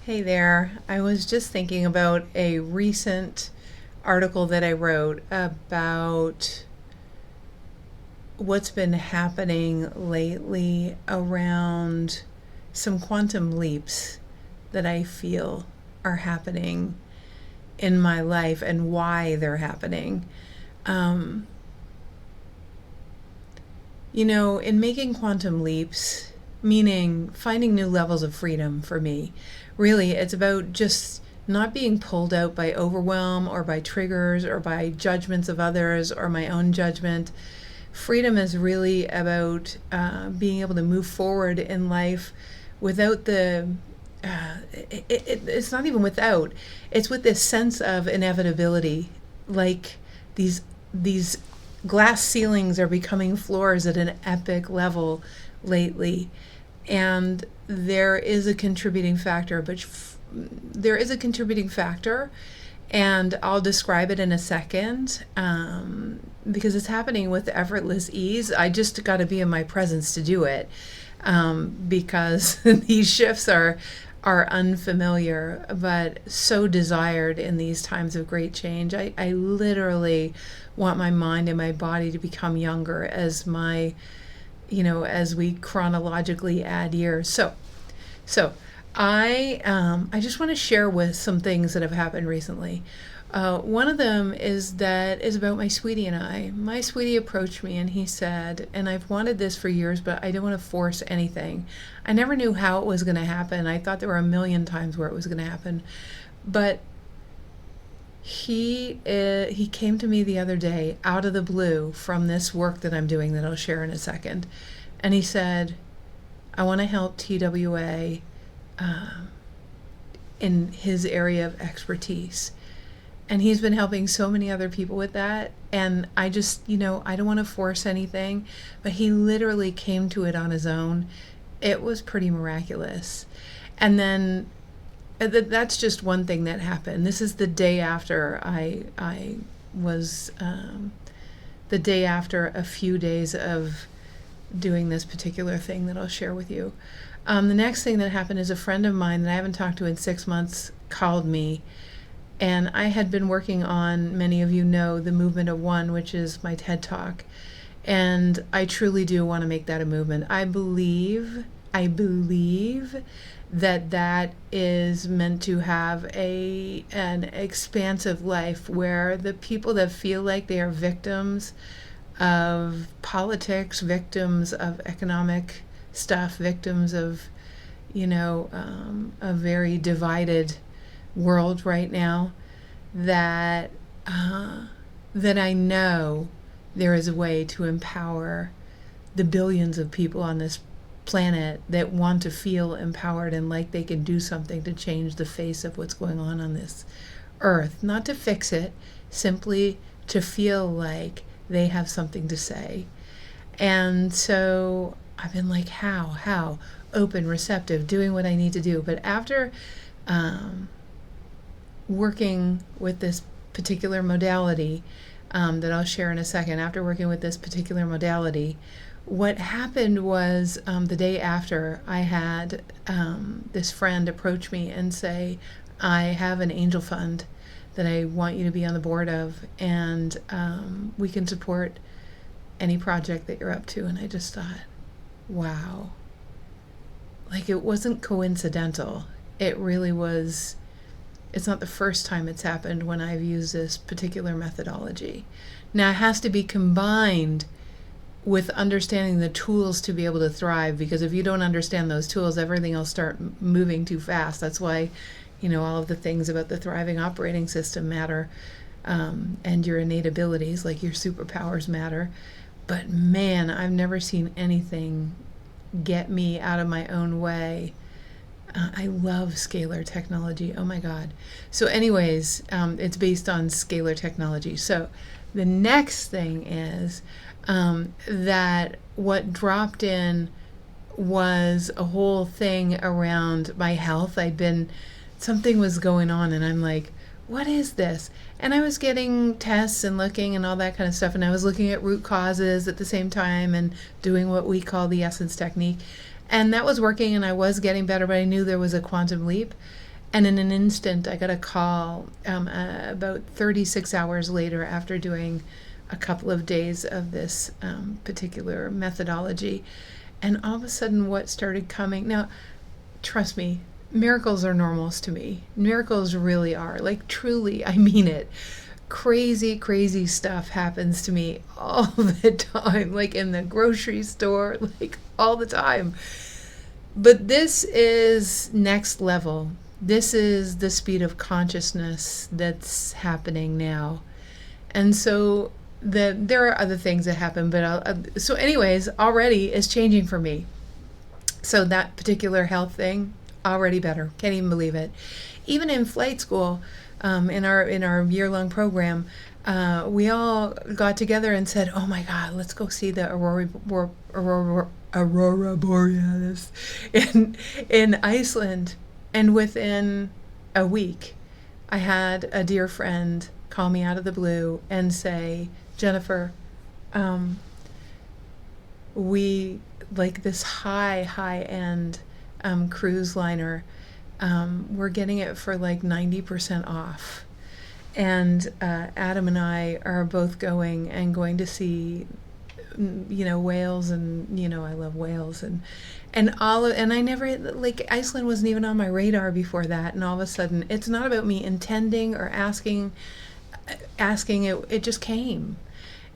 Hey there. I was just thinking about a recent article that I wrote about what's been happening lately around some quantum leaps that I feel are happening in my life and why they're happening. Um, in making quantum leaps, meaning finding new levels of freedom for me, really, it's about just not being pulled out by overwhelm or by triggers or by judgments of others or my own judgment. Freedom is really about being able to move forward in life without it's not even without, it's with this sense of inevitability. Like these glass ceilings are becoming floors at an epic level lately. And there is a contributing factor, and I'll describe it in a second, because it's happening with effortless ease. I just got to be in my presence to do it, because these shifts are unfamiliar but so desired in these times of great change. I literally want my mind and my body to become younger as as we chronologically add years. So I just want to share with some things that have happened recently. One of them is about my sweetie and I. My sweetie approached me and he said, and I've wanted this for years, but I don't want to force anything. I never knew how it was going to happen. I thought there were a million times where it was going to happen. But he came to me the other day out of the blue from this work that I'm doing that I'll share in a second. And he said, I want to help TWA in his area of expertise. And he's been helping so many other people with that. And I just, I don't want to force anything, but he literally came to it on his own. It was pretty miraculous. And then that's just one thing that happened. This is the day after I was, the day after a few days of doing this particular thing that I'll share with you. The next thing that happened is a friend of mine that I haven't talked to in 6 months called me. And I had been working on, many of you know, the movement of one, which is my TED Talk. And I truly do want to make that a movement. I believe that is meant to have an expansive life where the people that feel like they are victims of politics, victims of economic stuff, victims of, a very divided world right now, that I know there is a way to empower the billions of people on this planet that want to feel empowered and like they can do something to change the face of what's going on this earth. Not to fix it, simply to feel like they have something to say. And so I've been like, how? Open, receptive, doing what I need to do. But after working with this particular modality, that I'll share in a second, after working with this particular modality, what happened was, the day after, I had this friend approach me and say, I have an angel fund that I want you to be on the board of, and we can support any project that you're up to. And I just thought, wow. Like, it wasn't coincidental. It really was. It's not the first time it's happened when I've used this particular methodology. Now, it has to be combined with understanding the tools to be able to thrive, because if you don't understand those tools, everything will start moving too fast. That's why, all of the things about the thriving operating system matter, and your innate abilities, like your superpowers, matter. But man, I've never seen anything get me out of my own way. I love scalar technology. Oh my God. So anyways, it's based on scalar technology. So the next thing is that what dropped in was a whole thing around my health. Something was going on, and I'm like, what is this? And I was getting tests and looking and all that kind of stuff, and I was looking at root causes at the same time and doing what we call the essence technique. And that was working, and I was getting better, but I knew there was a quantum leap. And in an instant, I got a call about 36 hours later after doing a couple of days of this particular methodology. And all of a sudden, what started coming, now, trust me, miracles are normals to me. Miracles really are. Like, truly, I mean it. Crazy, crazy stuff happens to me all the time, like in the grocery store, like all the time. But this is next level. This is the speed of consciousness that's happening now. And so there are other things that happen, but so anyways, already it's changing for me. So that particular health thing, already better. Can't even believe it. Even in flight school, in our year-long program, we all got together and said, "Oh my God, let's go see the aurora borealis in Iceland." And within a week, I had a dear friend call me out of the blue and say, "Jennifer, we like this high-end cruise liner. We're getting it for like 90% off. And Adam and I are both going to see, whales, and I love whales, and I never, like, Iceland wasn't even on my radar before that, and all of a sudden, it's not about me intending or asking it just came.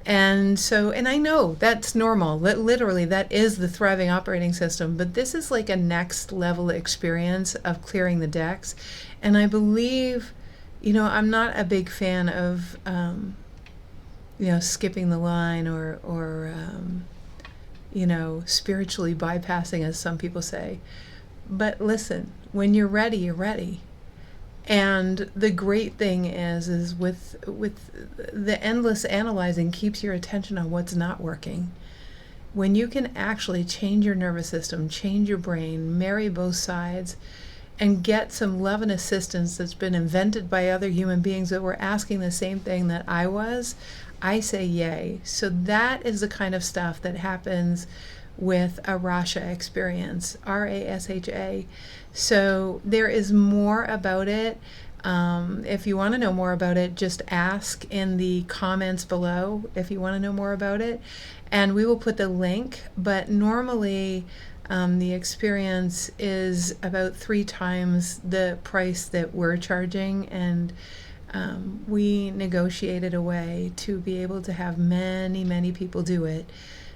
And so, and I know that's normal. Literally, that is the thriving operating system. But this is like a next level experience of clearing the decks. And I believe, I'm not a big fan of, skipping the line or spiritually bypassing, as some people say. But listen, when you're ready, you're ready. And the great thing is with the endless analyzing keeps your attention on what's not working. When you can actually change your nervous system, change your brain, marry both sides, and get some love and assistance that's been invented by other human beings that were asking the same thing that I say yay. So that is the kind of stuff that happens with a RASHA Experience, RASHA. So there is more about it. If you want to know more about it, just ask in the comments below if you want to know more about it, and we will put the link. But normally the experience is about 3 times the price that we're charging, and we negotiated a way to be able to have many, many people do it,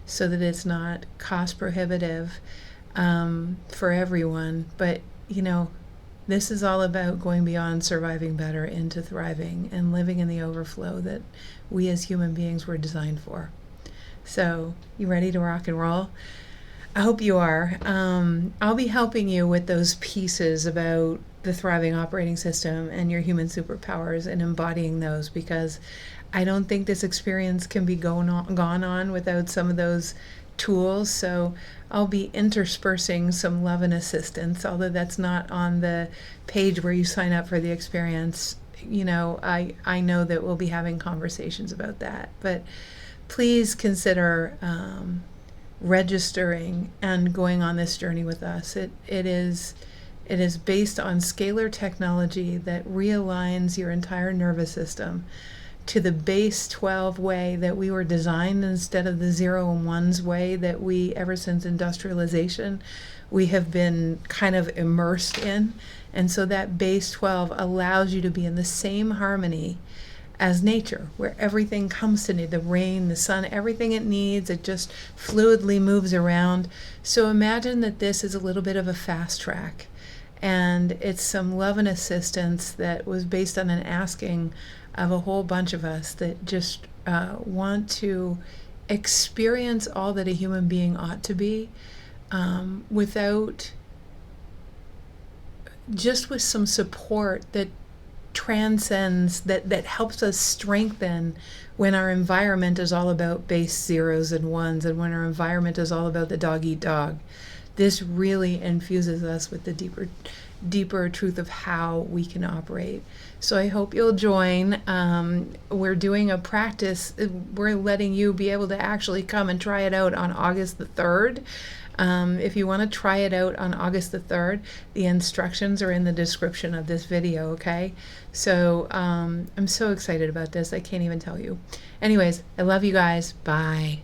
so that it's not cost prohibitive for everyone. But, this is all about going beyond surviving better into thriving and living in the overflow that we as human beings were designed for. So, you ready to rock and roll? I hope you are. I'll be helping you with those pieces about the thriving operating system and your human superpowers and embodying those, because I don't think this experience can be gone on without some of those tools. So I'll be interspersing some love and assistance, although that's not on the page where you sign up for the experience. I know that we'll be having conversations about that, but please consider registering and going on this journey with us. It is based on scalar technology that realigns your entire nervous system to the base 12 way that we were designed, instead of the 0 and 1s way that we, ever since industrialization, we have been kind of immersed in. And so that base 12 allows you to be in the same harmony as nature, where everything comes to need, the rain, the sun, everything it needs, it just fluidly moves around. So imagine that this is a little bit of a fast track, and it's some love and assistance that was based on an asking of a whole bunch of us that just want to experience all that a human being ought to be, without, just with some support that transcends, that helps us strengthen when our environment is all about base 0s and 1s, and when our environment is all about the dog eat dog. This really infuses us with the deeper truth of how we can operate. So I hope you'll join. We're doing a practice. We're letting you be able to actually come and try it out on August the 3rd. If you want to try it out on August the 3rd, the instructions are in the description of this video, okay? So I'm so excited about this. I can't even tell you. Anyways, I love you guys. Bye.